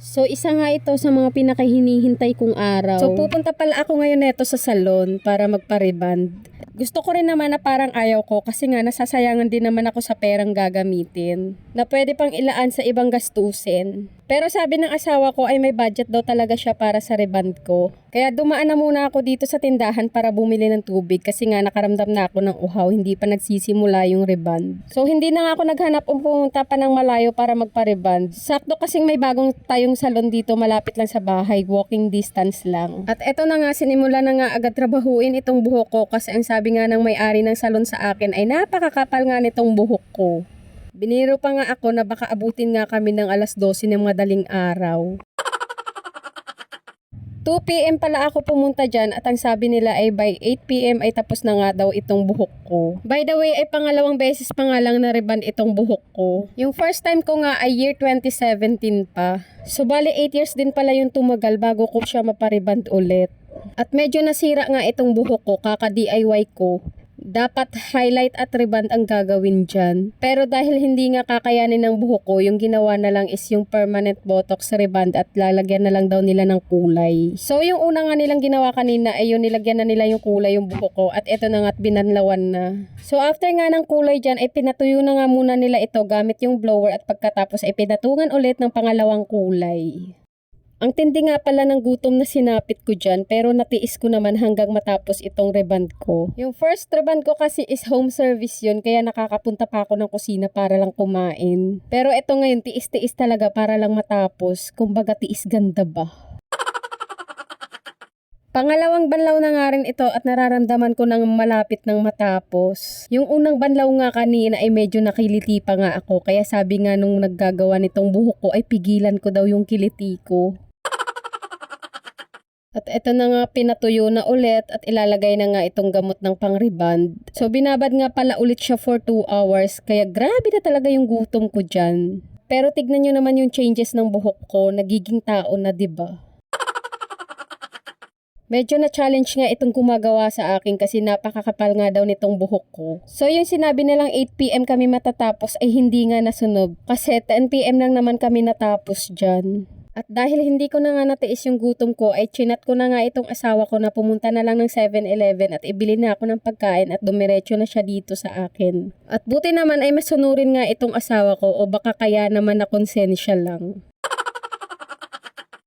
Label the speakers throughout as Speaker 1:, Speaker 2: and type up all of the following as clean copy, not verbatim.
Speaker 1: So, isa nga ito sa mga pinakahinihintay kong araw. So, pupunta pala ako ngayon neto sa salon para magpa-reband. Gusto ko rin naman na parang ayaw ko kasi nga nasasayangan din naman ako sa perang gagamitin na pwede pang ilaan sa ibang gastusin. Pero sabi ng asawa ko ay may budget daw talaga siya para sa reband ko. Kaya dumaan na muna ako dito sa tindahan para bumili ng tubig kasi nga nakaramdam na ako ng uhaw, hindi pa nagsisimula yung reband. So hindi na nga ako naghanap o pumunta pa ng malayo para magpa-reband. Sakto kasing may bagong tayong salon dito malapit lang sa bahay, walking distance lang. At eto na nga, sinimula na nga agad trabahuin itong buhok ko kasi ang sabi nga ng may-ari ng salon sa akin ay napakakapal nga nitong buhok ko. Biniro pa nga ako na baka abutin nga kami ng alas 12 ng madaling araw. 2 PM pala ako pumunta dyan at ang sabi nila ay by 8 PM ay tapos na nga daw itong buhok ko. By the way ay pangalawang beses pa nga lang na reband itong buhok ko. Yung first time ko nga ay year 2017 pa. So bali 8 years din pala yung tumagal bago ko siya mapareband ulit. At medyo nasira nga itong buhok ko, kaka-DIY ko. Dapat highlight at reband ang gagawin dyan. Pero dahil hindi nga kakayanin ng buhok ko, yung ginawa na lang is yung permanent botox reband at lalagyan na lang daw nila ng kulay. So yung una nga nilang ginawa kanina ay yung nilagyan na nila yung kulay yung buhok ko at eto na nga at binanlawan na. So after nga ng kulay dyan ay pinatuyo na nga muna nila ito gamit yung blower at pagkatapos ay pinatungan ulit ng pangalawang kulay. Ang tindi nga pala ng gutom na sinapit ko dyan pero natiis ko naman hanggang matapos itong reband ko. Yung first reband ko kasi is home service yun kaya nakakapunta pa ako ng kusina para lang kumain. Pero ito ngayon tiis-tiis talaga para lang matapos. Kumbaga tiis ganda ba? Pangalawang banlaw na nga rin ito at nararamdaman ko nang malapit ng matapos. Yung unang banlaw nga kanina ay medyo nakiliti pa nga ako kaya sabi nga nung naggagawa nitong buhok ko ay pigilan ko daw yung kiliti ko. At eto na nga pinatuyo na ulit at ilalagay na nga itong gamot ng pang-reband. So binabad nga pala ulit siya for 2 hours kaya grabe na talaga yung gutom ko dyan. Pero tignan nyo naman yung changes ng buhok ko, nagiging tao na 'di ba? Medyo na-challenge nga itong gumagawa sa akin kasi napakakapal nga daw nitong buhok ko. So yung sinabi nilang 8 PM kami matatapos ay hindi nga nasunod kasi 10 PM lang naman kami natapos dyan. At dahil hindi ko na nga natiis yung gutom ko ay chinat ko na nga itong asawa ko na pumunta na lang ng 7-Eleven at ibili na ako ng pagkain at dumiretso na siya dito sa akin. At buti naman ay masunurin nga itong asawa ko o baka kaya naman na konsensya lang.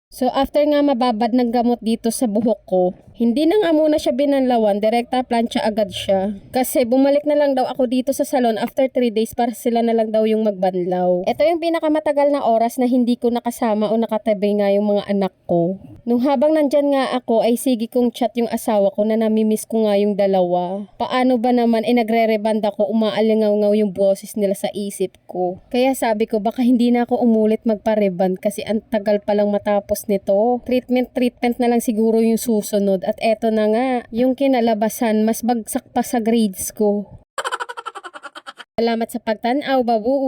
Speaker 1: So after nga mababad ng gamot dito sa buhok ko, hindi na nga muna siya binanlawan, direkta plancha agad siya. Kasi bumalik na lang daw ako dito sa salon after 3 days para sila na lang daw yung magbanlaw. Ito yung pinakamatagal na oras na hindi ko nakasama o nakatabi nga yung mga anak ko. Nung habang nandyan nga ako ay sige kong chat yung asawa ko na namimiss ko nga yung dalawa. Paano ba naman nagre-reband ako, umaalingaw-ngaw yung boses nila sa isip ko. Kaya sabi ko baka hindi na ako umulit magpa-reband kasi ang tagal palang matapos nito. Treatment na lang siguro yung susunod. At eto na nga, yung kinalabasan, mas bagsak pa sa grades ko. Salamat sa pagtanaw, babu!